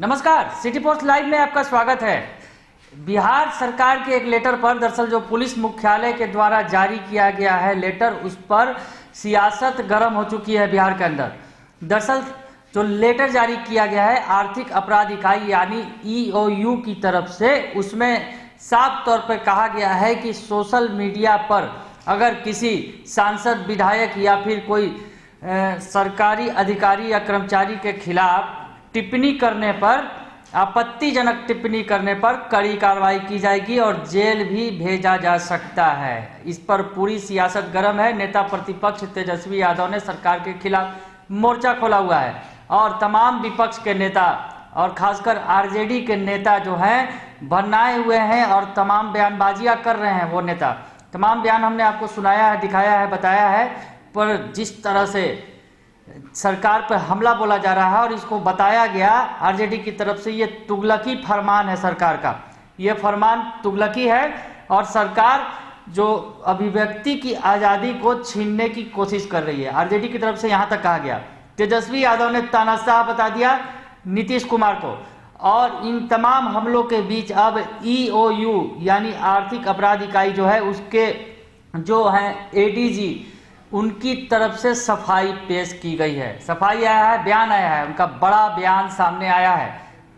नमस्कार, city post live में आपका स्वागत है। बिहार सरकार के एक लेटर पर, दरअसल जो पुलिस मुख्यालय के द्वारा जारी किया गया है लेटर, उस पर सियासत गर्म हो चुकी है बिहार के अंदर। दरअसल जो लेटर जारी किया गया है आर्थिक अपराध इकाई यानी EOU की तरफ से, उसमें साफ तौर पर कहा गया है कि सोशल मीडिया पर अगर किसी सांसद, विधायक या फिर कोई सरकारी अधिकारी या कर्मचारी के खिलाफ टिप्पणी करने पर, आपत्तिजनक टिप्पणी करने पर कड़ी कार्रवाई की जाएगी और जेल भी भेजा जा सकता है। इस पर पूरी सियासत गर्म है। नेता प्रतिपक्ष तेजस्वी यादव ने सरकार के खिलाफ मोर्चा खोला हुआ है और तमाम विपक्ष के नेता और खासकर RJD के नेता जो हैं भन्नाए हुए हैं और तमाम बयानबाजियां कर रहे हैं। वो नेता तमाम बयान हमने आपको सुनाया है, दिखाया है, बताया है, पर जिस तरह से सरकार पर हमला बोला जा रहा है और इसको बताया गया RJD की तरफ से ये तुगलकी फरमान है सरकार का। ये फरमान तुगलकी है और सरकार जो अभिव्यक्ति की आज़ादी को छीनने की कोशिश कर रही है। RJD की तरफ से यहाँ तक कहा गया। तेजस्वी यादव ने तानाशाह बता दिया नीतीश कुमार को और इन तमाम हमलों के बीच अब EOU यानी आर्थिक अपराध इकाई जो है, उसके जो हैं ADG, उनकी तरफ से सफाई पेश की गई है। सफाई आया है, बयान आया है, उनका बड़ा बयान सामने आया है।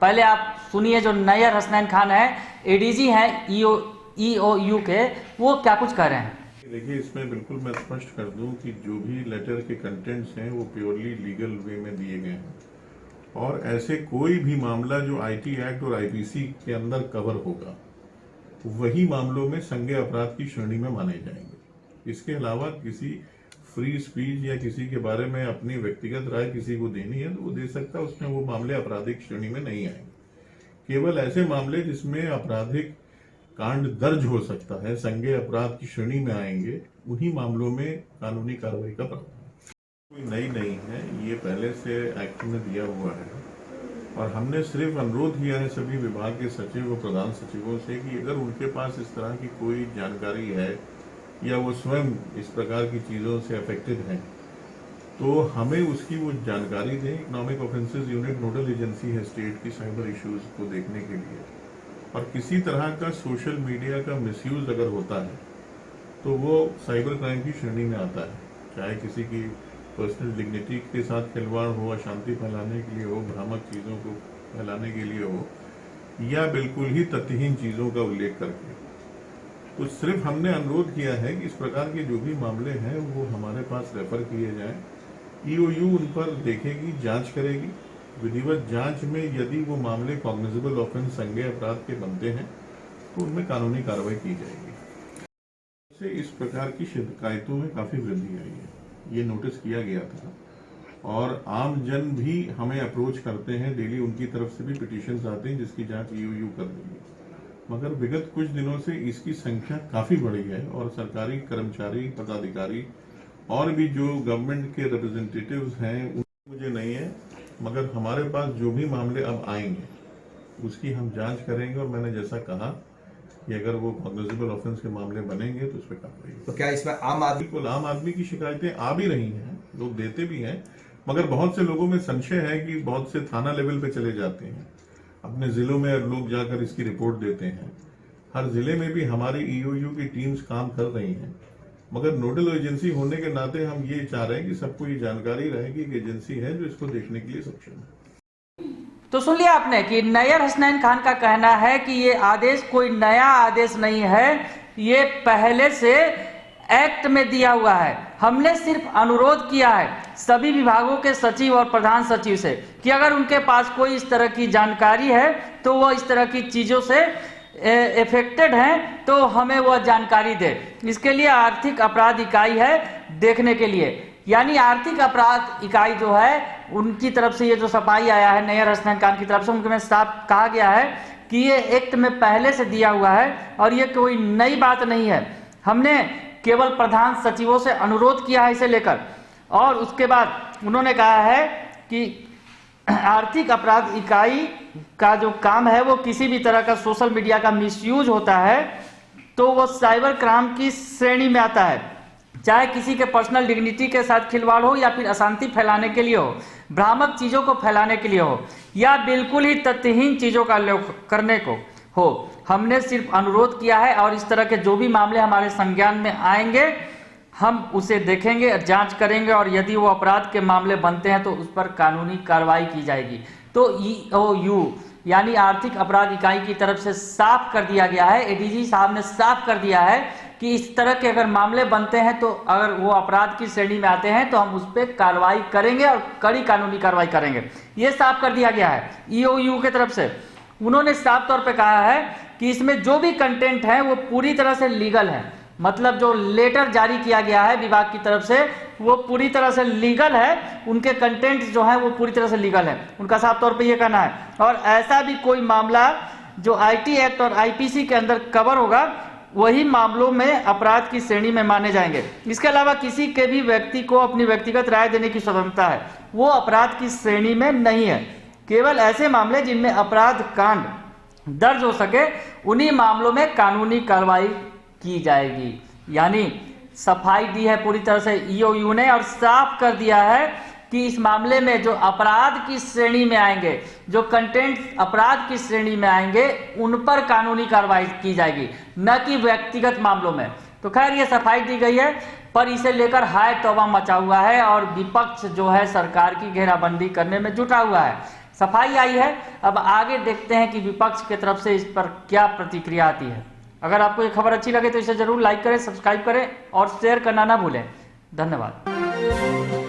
पहले आप सुनिए, जो नैयर हसनैन खान है, ADG हैं EOU के, वो क्या कुछ कह रहे हैं। देखिए, इसमें बिल्कुल मैं स्पष्ट कर दूं कि जो भी लेटर के कंटेंट्स हैं वो प्योरली लीगल वे में दिए गए हैं और ऐसे कोई भी मामला जो IT एक्ट और IPC के अंदर कवर होगा वही मामलों में संज्ञेय अपराध की श्रेणी में माने जाएंगे। इसके अलावा किसी फ्री स्पीच या किसी के बारे में अपनी व्यक्तिगत राय किसी को देनी है तो वो दे सकता है, उसमें वो मामले आपराधिक श्रेणी में नहीं आएंगे। केवल ऐसे मामले जिसमें आपराधिक कांड दर्ज हो सकता है, संज्ञेय अपराध की श्रेणी में आएंगे, उन्हीं मामलों में कानूनी कार्रवाई का प्रावधान। कोई नई नहीं है, ये पहले से एक्ट में दिया हुआ है और हमने सिर्फ अनुरोध किया है सभी विभाग के सचिव और प्रधान सचिवों से कि अगर उनके पास इस तरह की कोई जानकारी है या वो स्वयं इस प्रकार की चीज़ों से अफेक्टेड हैं तो हमें उसकी वो जानकारी दें। Economic offences unit nodal agency है स्टेट की साइबर इश्यूज को देखने के लिए, और किसी तरह का सोशल मीडिया का मिसयूज अगर होता है तो वो साइबर क्राइम की श्रेणी में आता है, चाहे किसी की पर्सनल डिग्निटी के साथ खिलवाड़ हो, अशांति फैलाने के लिए हो, भ्रामक चीज़ों को फैलाने के लिए हो, या बिल्कुल ही तथ्यहीन चीज़ों का उल्लेख करके। तो सिर्फ हमने अनुरोध किया है कि इस प्रकार के जो भी मामले हैं वो हमारे पास रेफर किए जाएं। EOU उन पर देखेगी, जांच करेगी। विधिवत जांच में यदि वो मामले कॉग्निजेबल ऑफेंस, संज्ञेय अपराध के बनते हैं तो उनमें कानूनी कार्रवाई की जाएगी। इस प्रकार की शिकायतों में काफी वृद्धि आई है, ये नोटिस किया गया था और आम जन भी हमें अप्रोच करते हैं डेली, उनकी तरफ से भी पिटीशंस आते हैं जिसकी जांच EOU कर रही है। मगर विगत कुछ दिनों से इसकी संख्या काफी बढ़ी है और सरकारी कर्मचारी, पदाधिकारी और भी जो गवर्नमेंट के रिप्रेजेंटेटिव्स हैं, मुझे नहीं है, मगर हमारे पास जो भी मामले अब आएंगे उसकी हम जांच करेंगे और मैंने जैसा कहा कि अगर वो कॉग्निजेबल ऑफेंस के मामले बनेंगे तो उस पर कार्रवाई। तो क्या इसमें आम आदमी की शिकायतें आ भी रही हैं, लोग देते भी हैं, मगर बहुत से लोगों में संशय है कि बहुत से थाना लेवल पे चले जाते हैं, अपने जिलों में लोग जाकर इसकी रिपोर्ट देते हैं। हर जिले में भी हमारी EOU की टीम्स काम कर रही हैं, मगर नोडल एजेंसी होने के नाते हम ये चाह रहे हैं कि सबको ये जानकारी रहे कि एक एजेंसी है जो इसको देखने के लिए सक्षम है। तो सुन लिया आपने कि नैयर हसनैन खान का कहना है कि ये आदेश कोई नया आदेश नहीं है, ये पहले से एक्ट में दिया हुआ है। हमने सिर्फ अनुरोध किया है सभी विभागों के सचिव और प्रधान सचिव से कि अगर उनके पास कोई इस तरह की जानकारी है तो वो इस तरह की चीज़ों से इफेक्टेड हैं तो हमें वह जानकारी दे। इसके लिए आर्थिक अपराध इकाई है देखने के लिए, यानी आर्थिक अपराध इकाई जो है उनकी तरफ से ये जो सफाई आया है नैयर हसनैन खान की तरफ से, उनके में साफ कहा गया है कि ये एक्ट में पहले से दिया हुआ है और ये कोई नई बात नहीं है। हमने केवल प्रधान सचिवों से अनुरोध किया है इसे लेकर, और उसके बाद उन्होंने कहा है कि आर्थिक अपराध इकाई का जो काम है वो किसी भी तरह का सोशल मीडिया का मिसयूज होता है तो वो साइबर क्राइम की श्रेणी में आता है। चाहे किसी के पर्सनल डिग्निटी के साथ खिलवाड़ हो या फिर अशांति फैलाने के लिए हो, भ्रामक चीजों को फैलाने के लिए हो या बिल्कुल ही तथ्यहीन चीजों का करने को हो। हमने सिर्फ अनुरोध किया है और इस तरह के जो भी मामले हमारे संज्ञान में आएंगे हम उसे देखेंगे, जांच करेंगे और यदि वो अपराध के मामले बनते हैं तो उस पर कानूनी कार्रवाई की जाएगी। तो EOU यानी आर्थिक अपराध इकाई की तरफ से साफ कर दिया गया है, एडीजी साहब ने साफ कर दिया है कि इस तरह के अगर मामले बनते हैं तो अगर वो अपराध की श्रेणी में आते हैं तो हम उस पर कार्रवाई करेंगे और कड़ी कानूनी कार्रवाई करेंगे। ये साफ कर दिया गया है EOU की तरफ से। उन्होंने साफ तौर पे कहा है कि इसमें जो भी कंटेंट है वो पूरी तरह से लीगल है, मतलब जो लेटर जारी किया गया है विभाग की तरफ से वो पूरी तरह से लीगल है, उनके कंटेंट जो है वो पूरी तरह से लीगल है, उनका साफ तौर पे ये कहना है। और ऐसा भी कोई मामला जो IT एक्ट और IPC के अंदर कवर होगा वही मामलों में अपराध की श्रेणी में माने जाएंगे। इसके अलावा किसी के भी व्यक्ति को अपनी व्यक्तिगत राय देने की स्वतंत्रता है, वो अपराध की श्रेणी में नहीं है। केवल ऐसे मामले जिनमें अपराध कांड दर्ज हो सके उन्हीं मामलों में कानूनी कार्रवाई की जाएगी। यानी सफाई दी है पूरी तरह से EOU ने और साफ कर दिया है कि इस मामले में जो अपराध की श्रेणी में आएंगे, जो कंटेंट अपराध की श्रेणी में आएंगे उन पर कानूनी कार्रवाई की जाएगी, न कि व्यक्तिगत मामलों में। तो खैर ये सफाई दी गई है, पर इसे लेकर हाय तौबा मचा हुआ है और विपक्ष जो है सरकार की घेराबंदी करने में जुटा हुआ है। सफाई आई है, अब आगे देखते हैं कि विपक्ष की तरफ से इस पर क्या प्रतिक्रिया आती है। अगर आपको ये खबर अच्छी लगे तो इसे जरूर लाइक करें, सब्सक्राइब करें और शेयर करना ना भूलें। धन्यवाद।